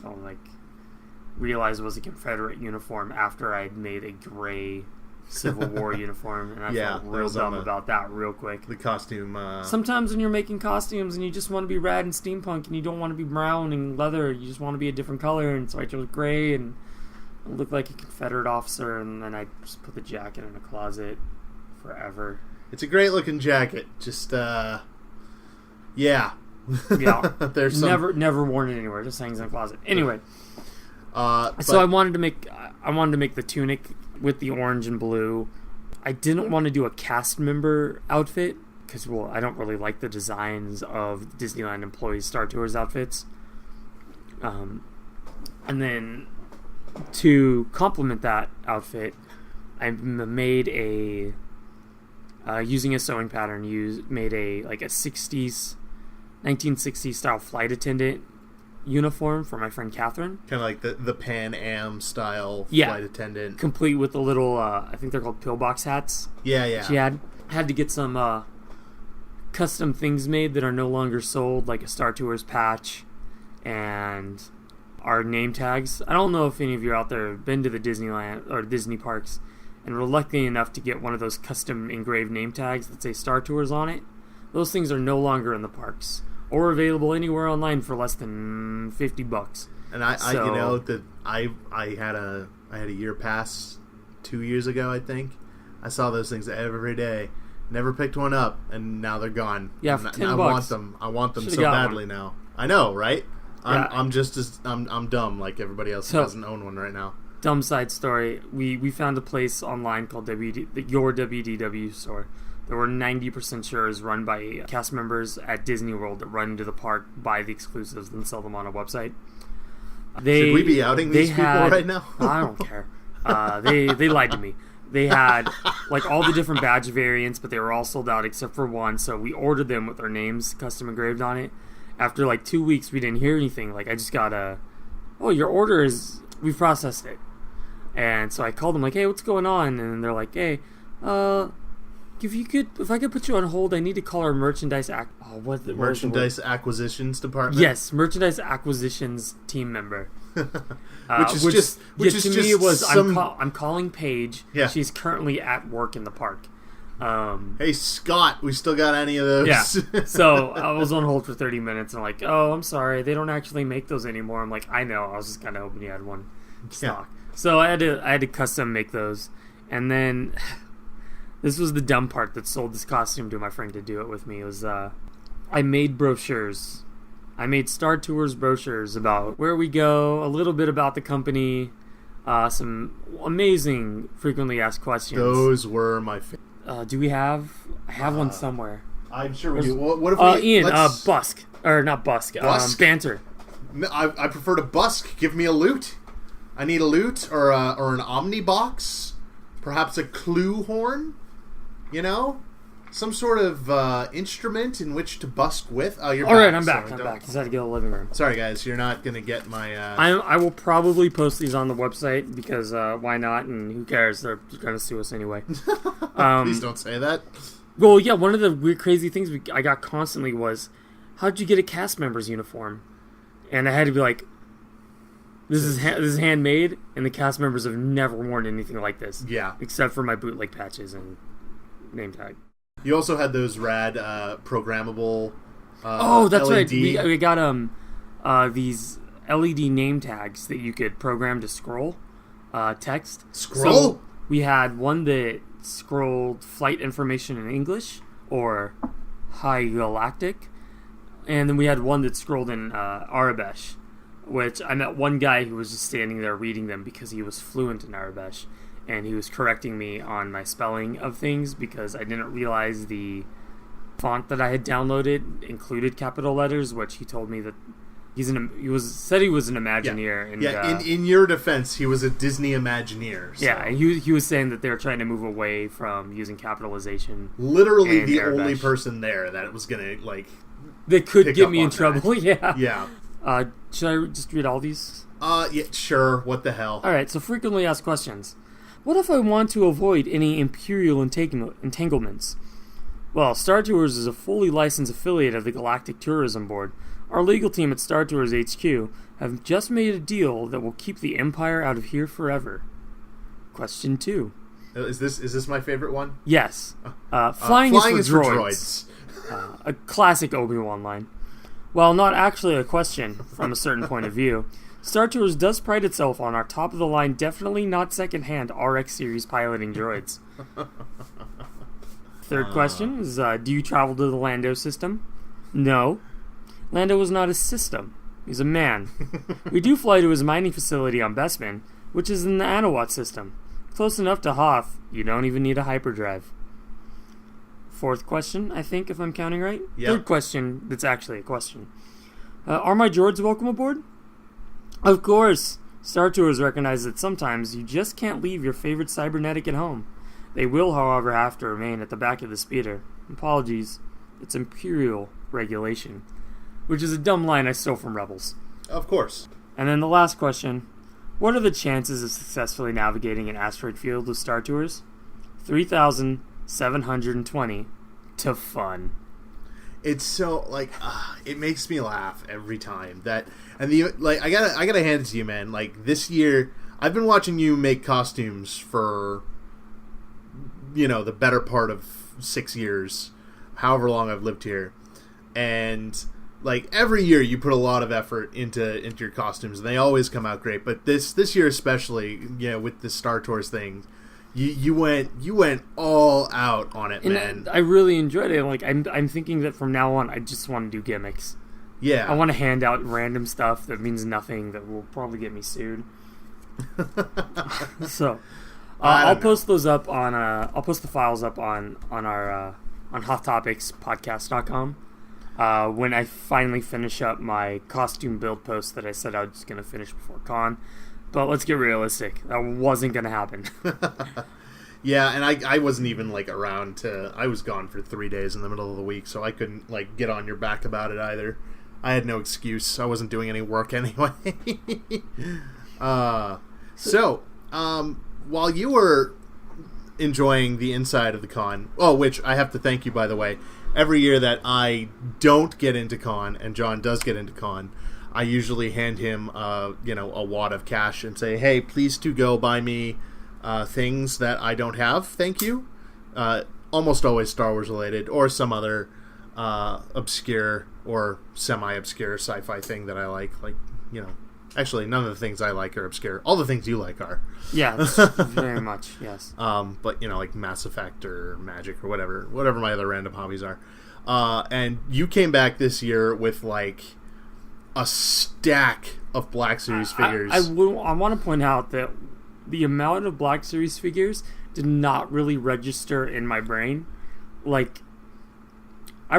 realized was a Confederate uniform after I'd made a gray Civil War uniform, and I felt real dumb about that real quick. The costume. Sometimes when you're making costumes and you just want to be rad and steampunk and you don't want to be brown and leather, you just want to be a different color, and so I chose gray and it looked like a Confederate officer, and then I just put the jacket in a closet forever. It's a great looking jacket. Just yeah. There's never worn it anywhere. Just hangs in a closet. Anyway, so I wanted to make the tunic with the orange and blue. I didn't want to do a cast member outfit because, well, I don't really like the designs of Disneyland employees' Star Tours outfits. And then to complement that outfit, I made using a sewing pattern, made a 1960s style flight attendant uniform for my friend Catherine. Kind of like the Pan Am style flight attendant. Complete with the little, I think they're called pillbox hats. Yeah. She had to get some custom things made that are no longer sold, like a Star Tours patch and are name tags. I don't know if any of you out there have been to the Disneyland or Disney parks and were lucky enough to get one of those custom engraved name tags that say Star Tours on it. Those things are no longer in the parks or available anywhere online for less than $50. And I had a year pass 2 years ago, I think. I saw those things every day. Never picked one up, and now they're gone. Yeah, for $10. I want them Should've so badly one. now. I know, right? Yeah. I'm dumb like everybody else who doesn't own one right now. Dumb side story. We found a place online called Your WDW store. There were 90% sure is run by cast members at Disney World that run into the park, buy the exclusives, and sell them on a website. Should we be outing these people right now? I don't care. They lied to me. They had like all the different badge variants, but they were all sold out except for one. So we ordered them with our names custom engraved on it. After like 2 weeks, we didn't hear anything. Like I just got your order we've processed it. And so I called them like, hey, what's going on? And they're like, hey, if I could put you on hold, I need to call our merchandise merchandise acquisitions department. Yes, merchandise acquisitions team member. which is me it was I'm calling Paige. Yeah. She's currently at work in the park. Hey Scott, we still got any of those? Yeah. So I was on hold for 30 minutes and I'm like, oh, I'm sorry, they don't actually make those anymore. I'm like, I know. I was just kind of hoping you had one stock. Yeah. So I had to custom make those, and then this was the dumb part that sold this costume to my friend to do it with me. It was I made brochures. I made Star Tours brochures about where we go, a little bit about the company, some amazing frequently asked questions. Those were my favorite. Do we have? I have one somewhere. I'm sure we do. What if we... Ian, busk. Or not busk. Banter. No, I prefer to busk. Give me a loot. I need a loot or an omni box. Perhaps a clue horn. You know? Some sort of instrument in which to busk with. Oh, you're back. All right, I'm back. I'm back. Just had to get a living room. Sorry, guys. You're not going to get my... I will probably post these on the website because why not? And who cares? They're going to sue us anyway. Please don't say that. Well, yeah, one of the weird, crazy things I got constantly was, how'd you get a cast member's uniform? And I had to be like, this is handmade, and the cast members have never worn anything like this. Yeah. Except for my bootleg patches and name tag. You also had those rad programmable that's LED. Right. We got these LED name tags that you could program to scroll text. Scroll? So we had one that scrolled flight information in English or High Galactic, and then we had one that scrolled in Arabesh, which I met one guy who was just standing there reading them because he was fluent in Arabesh. And he was correcting me on my spelling of things because I didn't realize the font that I had downloaded included capital letters, which he told me that he said he was an Imagineer. Yeah, and, in your defense, he was a Disney Imagineer. So. Yeah, and he was saying that they were trying to move away from using capitalization. Literally the only person there that was going to, that could get me in trouble, yeah. Yeah. Should I just read all these? Yeah, sure. What the hell? All right, so frequently asked questions. What if I want to avoid any Imperial entanglements? Well, Star Tours is a fully licensed affiliate of the Galactic Tourism Board. Our legal team at Star Tours HQ have just made a deal that will keep the Empire out of here forever. Question 2. Is this my favorite one? Yes. Flying is for droids. A classic Obi-Wan line. While not actually a question from a certain point of view, Star Tours does pride itself on our top-of-the-line, definitely not second-hand RX series piloting droids. Third question is, do you travel to the Lando system? No. Lando is not a system. He's a man. We do fly to his mining facility on Bespin, which is in the Anawat system. Close enough to Hoth, you don't even need a hyperdrive. Fourth question, I think, if I'm counting right. Yep. Third question, that's actually a question. Are my droids welcome aboard? Of course. Star Tours recognize that sometimes you just can't leave your favorite cybernetic at home. They will, however, have to remain at the back of the speeder. Apologies. It's Imperial regulation. Which is a dumb line I stole from Rebels. Of course. And then the last question. What are the chances of successfully navigating an asteroid field with Star Tours? 3,720 to fun. It's so like it makes me laugh every time that, and the like I gotta hand it to you, man. Like this year, I've been watching you make costumes for the better part of 6 years, however long I've lived here, and like every year you put a lot of effort into your costumes, and they always come out great. But this year especially, with the Star Tours thing. You went all out on it, man. I really enjoyed it. Like I'm thinking that from now on, I just want to do gimmicks. Yeah, I want to hand out random stuff that means nothing that will probably get me sued. So, I'll post those up on. I'll post the files up on our on Hoth Topics podcast.com. When I finally finish up my costume build post that I said I was going to finish before con. But let's get realistic. That wasn't going to happen. Yeah, and I wasn't even around I was gone for 3 days in the middle of the week, so I couldn't get on your back about it either. I had no excuse. I wasn't doing any work anyway. So, while you were enjoying the inside of the con, which I have to thank you, by the way, every year that I don't get into con and John does get into con, I usually hand him, a wad of cash and say, "Hey, please to go buy me things that I don't have. Thank you." Almost always Star Wars related or some other obscure or semi-obscure sci-fi thing that I like. Actually, none of the things I like are obscure. All the things you like are. Yeah, very much. Yes. But like Mass Effect or Magic or whatever my other random hobbies are. And you came back this year with a stack of Black Series figures. I want to point out that the amount of Black Series figures did not really register in my brain. I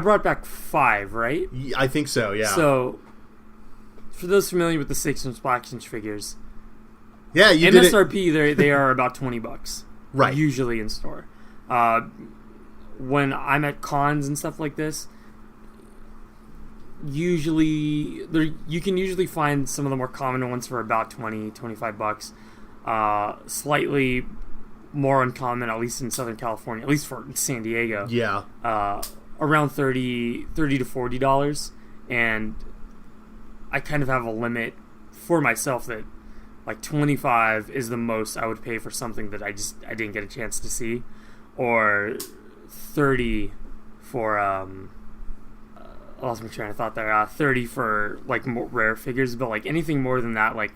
brought back 5, right? I think so, yeah. So, for those familiar with the 6-inch Black Inch figures, yeah, you did MSRP, they are about $20, right? Usually in store. When I'm at cons and stuff like this, you can usually find some of the more common ones for about $20-$25. Slightly more uncommon, at least in Southern California, at least for San Diego. Yeah. Around $30 to $40, and I kind of have a limit for myself that $25 is the most I would pay for something that I didn't get a chance to see, or $30 for I lost my train of thought there. $30 for more rare figures, but anything more than that, I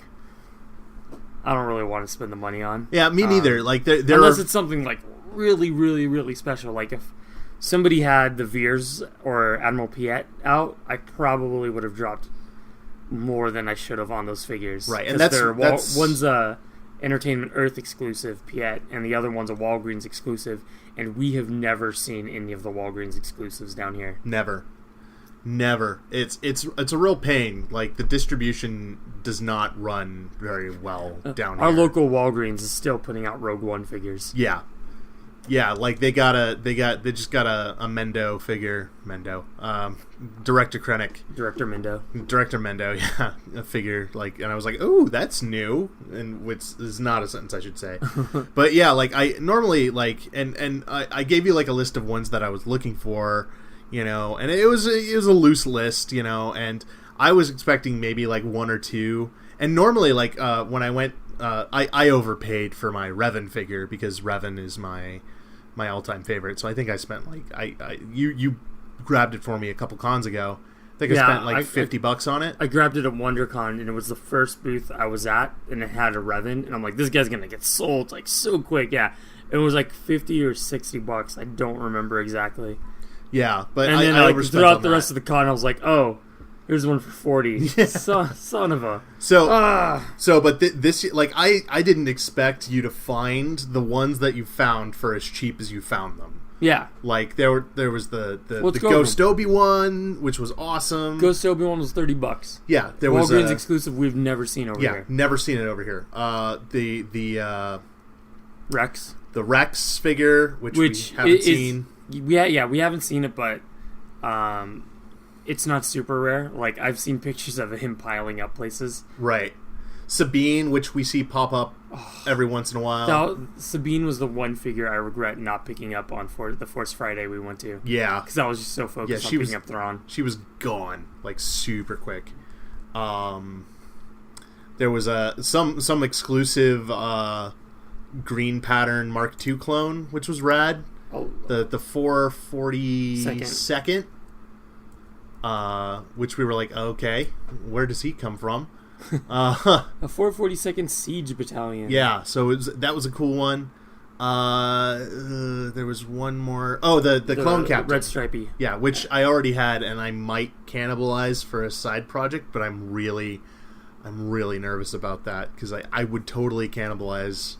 don't really want to spend the money on. Yeah, me neither. Unless it's something really, really, really special. If somebody had the Veers or Admiral Piet out, I probably would have dropped more than I should have on those figures. Right, and that's one's a Entertainment Earth exclusive Piet, and the other one's a Walgreens exclusive, and we have never seen any of the Walgreens exclusives down here. Never. It's a real pain. The distribution does not run very well down here. Our local Walgreens is still putting out Rogue One figures. Yeah. Yeah, they just got a Mendo figure. Director Mendo, yeah, a figure, and I was like, "Ooh, that's new," and which is not a sentence I should say. But yeah, I normally and I gave you a list of ones that I was looking for, and it was a loose list, and I was expecting maybe one or two, and normally when I went, I overpaid for my Revan figure because Revan is my all-time favorite. So I think I spent you grabbed it for me a couple cons ago. I think I spent $50 on it. I grabbed it at WonderCon, and it was the first booth I was at, and it had a Revan, and I'm like, this guy's gonna get sold so quick. Yeah, it was $50 or $60. I don't remember exactly. Yeah, but and then I throughout the rest of the con, I was like, oh, here's one for $40. Yeah. Son of a. But this I didn't expect you to find the ones that you found for as cheap as you found them. Yeah, there was the Ghost Obi-Wan, which was awesome. Ghost Obi-Wan was $30. Yeah, there was Walgreens exclusive we've never seen over here. Yeah, never seen it over here. The Rex, the Rex figure, which we haven't seen. We haven't seen it, but it's not super rare. I've seen pictures of him piling up places. Right. Sabine, which we see pop up every once in a while. Now, Sabine was the one figure I regret not picking up on for the Force Friday we went to. Yeah. Because I was just so focused on picking up Thrawn. She was gone, like, super quick. There was some exclusive green pattern Mark II clone, which was rad. Oh. The 442nd, which we were like, okay, where does he come from? A 442nd Siege Battalion. Yeah, so that was a cool one. There was one more. Oh, the clone captain, Red Stripey. Yeah, which I already had, and I might cannibalize for a side project, but I'm really nervous about that because I would totally cannibalize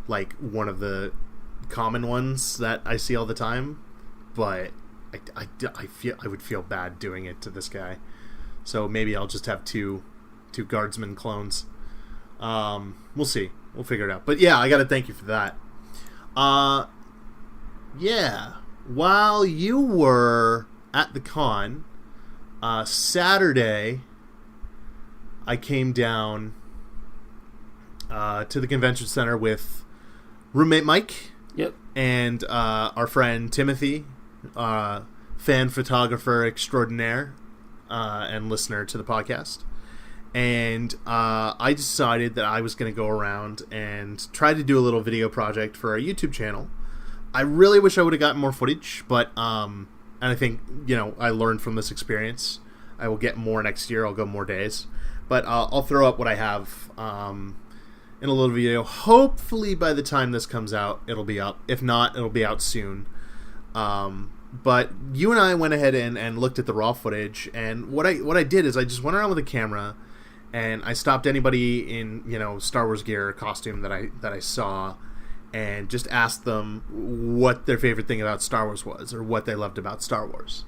like one of the common ones that I see all the time, but I would feel bad doing it to this guy. So maybe I'll just have two guardsman clones. We'll see. We'll figure it out. But yeah, I got to thank you for that. Yeah. While you were at the con, Saturday, I came down to the convention center with roommate Mike. Yep. And our friend Timothy, fan photographer extraordinaire and listener to the podcast. And I decided that I was going to go around and try to do a little video project for our YouTube channel. I really wish I would have gotten more footage, but and I think, I learned from this experience. I will get more next year. I'll go more days. But I'll throw up what I have in a little video. Hopefully by the time this comes out, it'll be up. If not, it'll be out soon. But you and I went ahead and looked at the raw footage, and what I did is I just went around with a camera, and I stopped anybody in Star Wars gear or costume that I saw, and just asked them what their favorite thing about Star Wars was, or what they loved about Star Wars,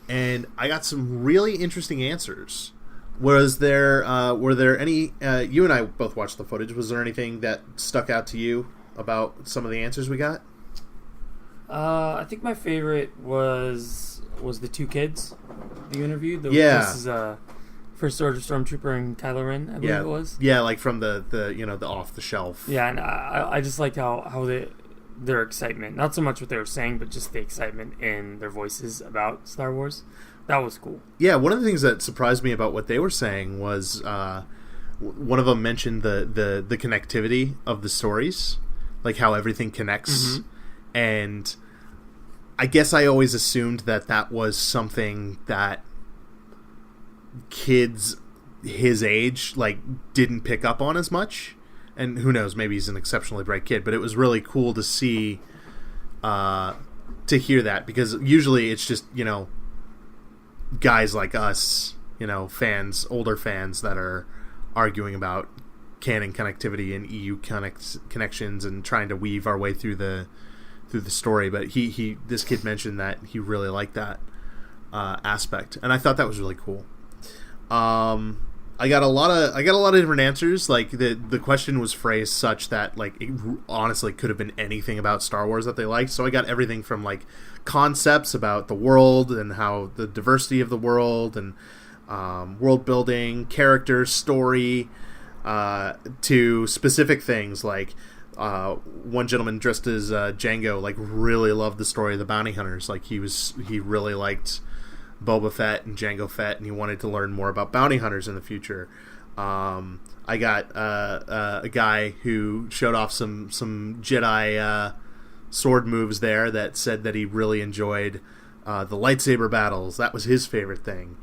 and I got some really interesting answers. Were there any? You and I both watched the footage. Was there anything that stuck out to you about some of the answers we got? I think my favorite was the two kids you interviewed. This is First Order Stormtrooper and Kylo Ren, I believe it was. Yeah, like from the off the shelf. Yeah, and I just liked how their excitement, not so much what they were saying, but just the excitement in their voices about Star Wars. That was cool. Yeah, one of the things that surprised me about what they were saying was one of them mentioned the connectivity of the stories, like how everything connects. Mm-hmm. And I guess I always assumed that was something that kids his age didn't pick up on as much. And who knows, maybe he's an exceptionally bright kid, but it was really cool to see to hear that, because usually it's just, guys like us, fans, older fans that are arguing about canon connectivity and EU connections and trying to weave our way through the story. But this kid mentioned that he really liked that aspect, and I thought that was really cool. I got a lot of different answers. Like the question was phrased such that it honestly could have been anything about Star Wars that they liked. So I got everything from concepts about the world and how the diversity of the world and world building, characters, story, to specific things like one gentleman dressed as Django really loved the story of the bounty hunters. He really liked Boba Fett and Jango Fett, and he wanted to learn more about bounty hunters in the future. I got a guy who showed off some Jedi sword moves there that said that he really enjoyed the lightsaber battles. That was his favorite thing.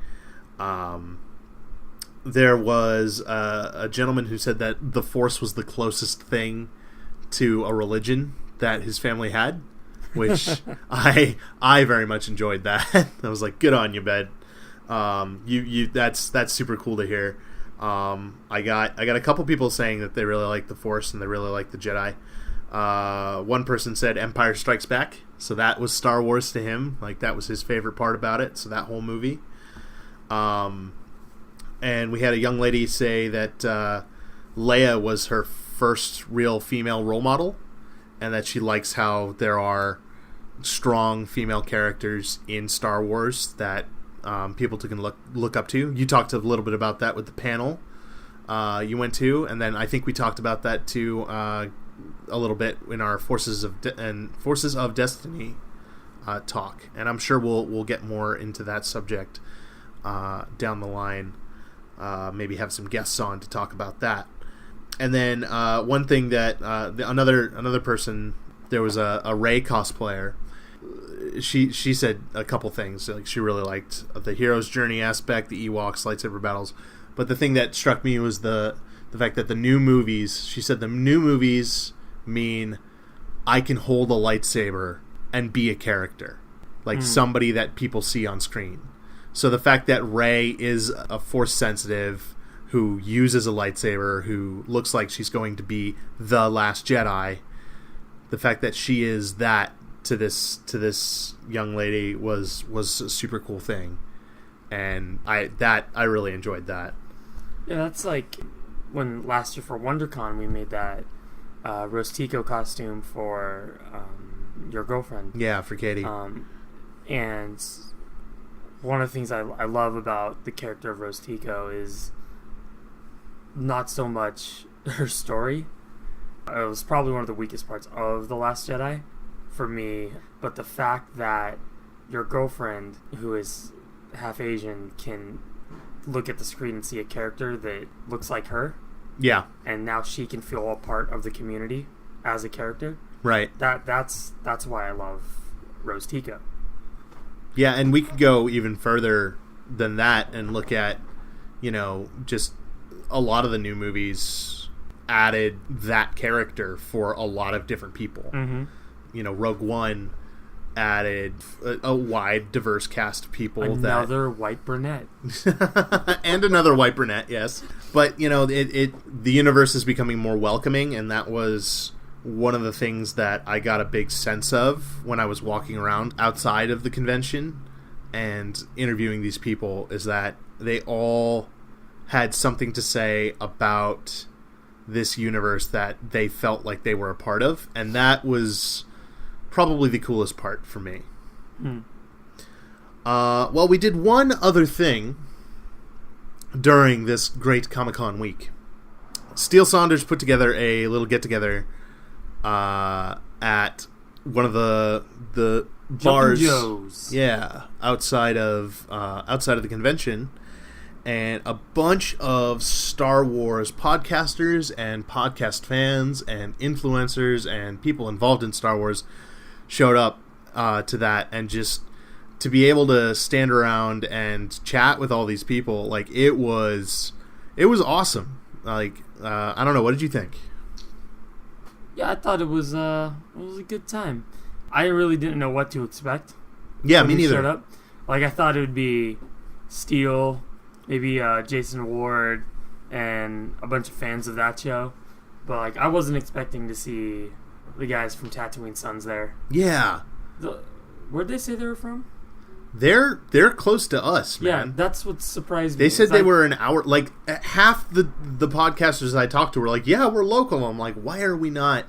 There was a gentleman who said that the Force was the closest thing to a religion that his family had, which I very much enjoyed that. I was like, good on you, bud. That's super cool to hear. I got a couple people saying that they really like the Force and they really like the Jedi. One person said Empire Strikes Back, so that was Star Wars to him. That was his favorite part about it. So that whole movie. And we had a young lady say that Leia was her first real female role model, and that she likes how there are strong female characters in Star Wars that people can look up to. You talked a little bit about that with the panel. you went to, and then I think we talked about that too a little bit in our Forces of Destiny talk, and I'm sure we'll get more into that subject down the line. Maybe have some guests on to talk about that. And then one thing that another person, there was a Rey cosplayer. She said a couple things. Like, she really liked the hero's journey aspect, the Ewoks, lightsaber battles. But the thing that struck me was the fact that the new movies. She said the new movies mean I can hold a lightsaber and be a character, like somebody that people see on screen. So the fact that Rey is a Force sensitive who uses a lightsaber, who looks like she's going to be the Last Jedi, the fact that she is that to this young lady was a super cool thing, and I really enjoyed that. Yeah, that's like when last year for WonderCon we made that Rose Tico costume for your girlfriend. Yeah, for Katie. And one of the things I love about the character of Rose Tico is not so much her story. It was probably one of the weakest parts of The Last Jedi for me, but the fact that your girlfriend, who is half Asian, can look at the screen and see a character that looks like her. Yeah. And now she can feel a part of the community as a character. Right. That's why I love Rose Tico. Yeah, and we could go even further than that and look at, just a lot of the new movies added that character for a lot of different people. Mm-hmm. Rogue One added a wide, diverse cast of people. Another white brunette. And another white brunette, yes. But, the universe is becoming more welcoming, and that was one of the things that I got a big sense of when I was walking around outside of the convention and interviewing these people, is that they all had something to say about this universe that they felt like they were a part of, and that was probably the coolest part for me. Well, we did one other thing during this great Comic-Con week. Steele Saunders put together a little get-together at one of the bars, Joe's. Yeah, outside of the convention, and a bunch of Star Wars podcasters and podcast fans and influencers and people involved in Star Wars showed up to that, and just to be able to stand around and chat with all these people, like, it was awesome. Like, I don't know, what did you think? Yeah, I thought it was a good time. I really didn't know what to expect. Yeah, me neither. Showed up. Like, I thought it would be Steele, maybe Jason Ward, and a bunch of fans of that show. But, like, I wasn't expecting to see the guys from Tatooine Sons there. Yeah. Where'd they say they were from? They're close to us, man. Yeah, that's what surprised me. They said they were an hour. Like, half the podcasters I talked to were like, "Yeah, we're local." I'm like, "Why are we not?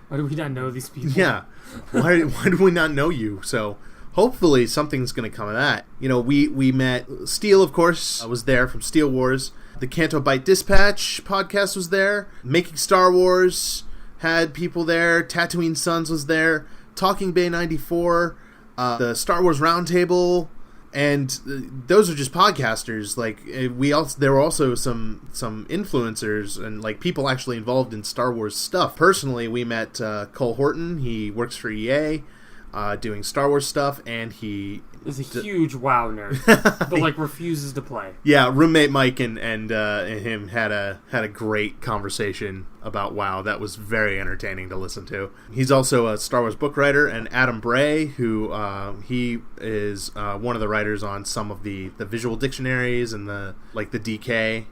Why do we not know these people?" Yeah, why do we not know you? So hopefully something's going to come of that. We met Steele, of course. I was there from Steele Wars. The Canto Bight Dispatch podcast was there. Making Star Wars had people there. Tatooine Sons was there. Talking Bay 94. The Star Wars Roundtable, and those are just podcasters. Like, there were also some influencers and, like, people actually involved in Star Wars stuff. Personally, we met Cole Horton. He works for EA, doing Star Wars stuff, and he is a huge WoW nerd, but, like, refuses to play. Yeah, roommate Mike and him had a great conversation about WoW. That was very entertaining to listen to. He's also a Star Wars book writer, and Adam Bray, who he is one of the writers on some of the visual dictionaries and the DK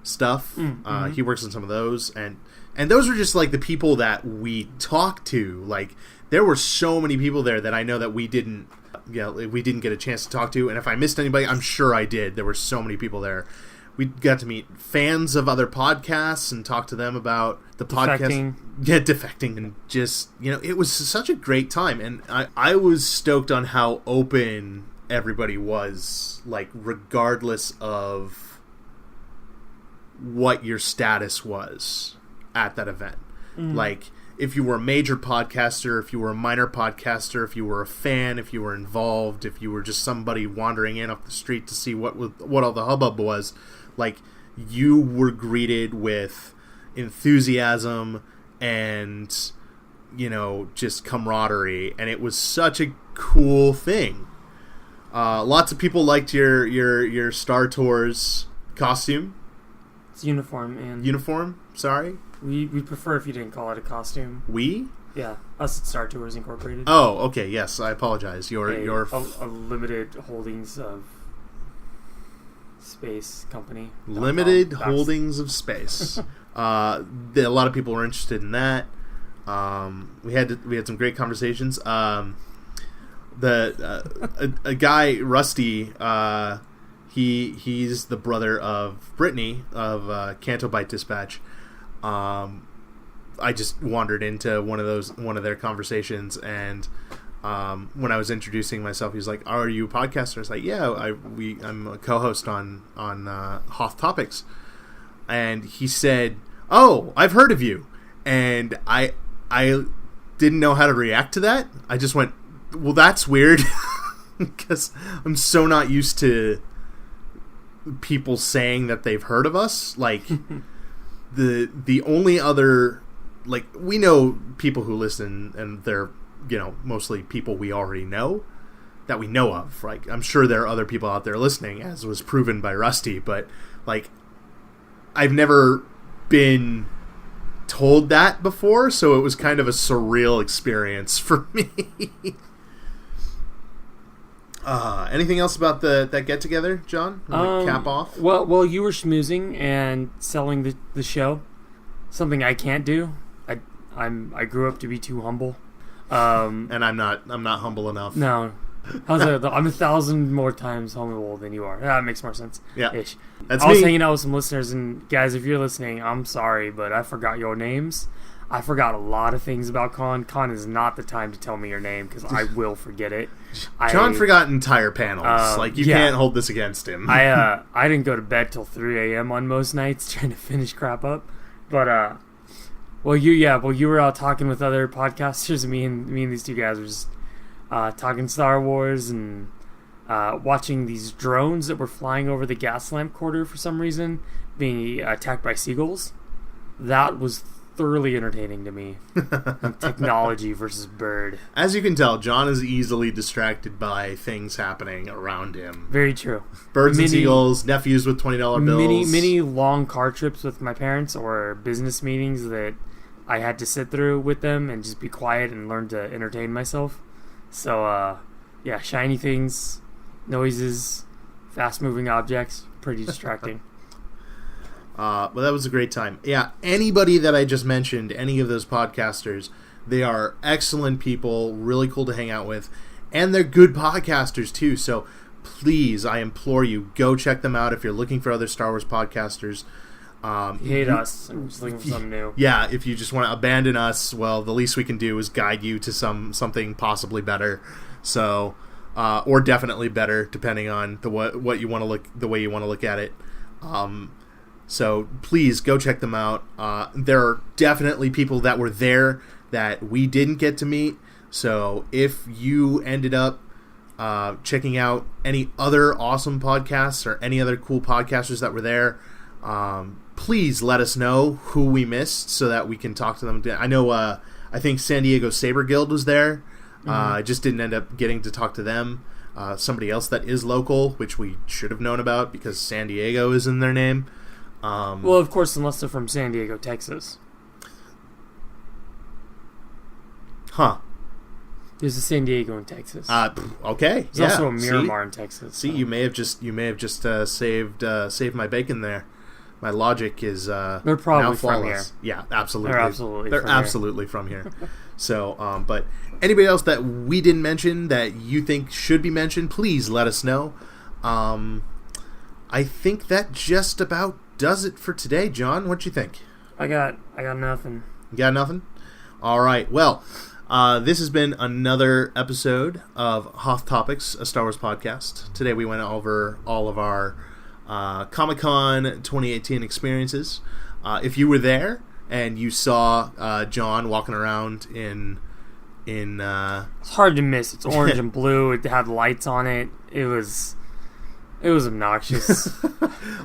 stuff. Mm-hmm. He works on some of those, and those were just, like, the people that we talked to. Like, there were so many people there that I know that we didn't get a chance to talk to, and if I missed anybody, I'm sure I did. There were so many people there. We got to meet fans of other podcasts and talk to them about the podcast. Yeah, defecting, and just, it was such a great time, and I was stoked on how open everybody was, like, regardless of what your status was at that event. Like, if you were a major podcaster, if you were a minor podcaster, if you were a fan, if you were involved, if you were just somebody wandering in off the street to see what all the hubbub was, like, you were greeted with enthusiasm and, you know, just camaraderie, and it was such a cool thing. Lots of people liked your Star Tours costume. It's uniform, and Uniform? Sorry? we prefer if you didn't call it a costume. We? Yeah, us at Star Tours Incorporated. Oh, okay, yes, I apologize. Your a limited holdings of space company. Limited holdings of space. A lot of people were interested in that. We had some great conversations. A guy, Rusty, he's the brother of Brittany of Canto, Bight Dispatch. I just wandered into one of their conversations, and when I was introducing myself, he was like, "Are you a podcaster?" I was like, "Yeah, I'm a co-host on Hoth Topics," and he said, "Oh, I've heard of you," and I didn't know how to react to that. I just went, "Well, that's weird," because I'm so not used to people saying that they've heard of us. Like, the only other, like, we know people who listen, and they're, you know, mostly people we already know, that we know of. Like, I'm sure there are other people out there listening, as was proven by Rusty, but, like, I've never been told that before, so it was kind of a surreal experience for me. Anything else about that get together, John? Cap off. Well, you were schmoozing and selling the show. Something I can't do. I grew up to be too humble. And I'm not humble enough. No. How's that? I'm 1,000 more times humble than you are. That makes more sense. Yeah. Ish. That's I was me. hanging out with some listeners, and guys, if you're listening, I'm sorry, but I forgot your names. I forgot a lot of things about Con. Con is not the time to tell me your name, because I will forget it. John forgot entire panels. You can't hold this against him. I didn't go to bed till 3 a.m. on most nights trying to finish crap up. But you were out talking with other podcasters. Me and these two guys were just talking Star Wars and watching these drones that were flying over the gas lamp quarter for some reason being attacked by seagulls. That was thoroughly entertaining to me. Technology versus bird. As you can tell, John is easily distracted by things happening around him. Very true. Birds and seagulls, nephews with $20 bills. Many long car trips with my parents or business meetings that I had to sit through with them and just be quiet and learn to entertain myself. So, shiny things, noises, fast-moving objects, pretty distracting. But that was a great time. Yeah, anybody that I just mentioned, any of those podcasters, they are excellent people, really cool to hang out with, and they're good podcasters too. So please, I implore you, go check them out if you're looking for other Star Wars podcasters. You hate us. I'm just looking for something new. Yeah, if you just want to abandon us, well, the least we can do is guide you to something possibly better. So, or definitely better, depending on the way you want to look at it. So please go check them out. There are definitely people that were there that we didn't get to meet. So if you ended up checking out any other awesome podcasts or any other cool podcasters that were there, please let us know who we missed so that we can talk to them. I know I think San Diego Saber Guild was there. I just didn't end up getting to talk to them. Somebody else that is local, which we should have known about because San Diego is in their name. Well, of course, unless they're from San Diego, Texas. Huh. There's a San Diego in Texas. Okay. There's also a Miramar in Texas. See, you may have just saved my bacon there. My logic is they're probably now from here. Yeah, absolutely. They're absolutely from here. So, but anybody else that we didn't mention that you think should be mentioned, please let us know. I think that just about does it for today, John. What you think? I got nothing. You got nothing? All right. Well, this has been another episode of Hoth Topics, a Star Wars podcast. Today we went over all of our Comic-Con 2018 experiences. If you were there and you saw John walking around in it's hard to miss. It's orange and blue. It had lights on it. It was obnoxious.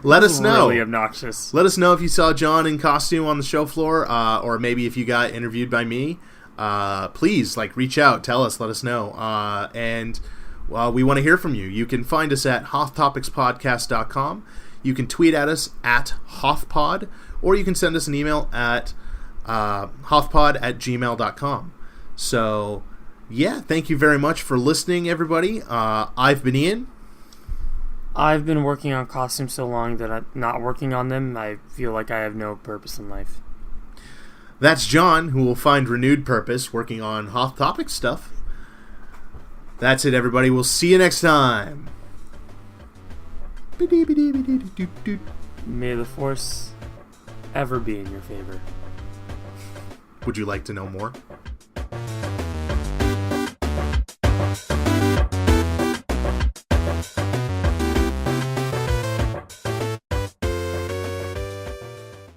Let us know. Really obnoxious. Let us know if you saw John in costume on the show floor, or maybe if you got interviewed by me. Please, reach out, tell us, let us know. And we want to hear from you. You can find us at HothTopicsPodcast.com. You can tweet at us at HothPod, or you can send us an email at hothpod@gmail.com. So, yeah, thank you very much for listening, everybody. I've been Ian. I've been working on costumes so long that I'm not working on them. I feel like I have no purpose in life. That's John, who will find renewed purpose working on Hoth Topics stuff. That's it, everybody. We'll see you next time. May the Force ever be in your favor. Would you like to know more?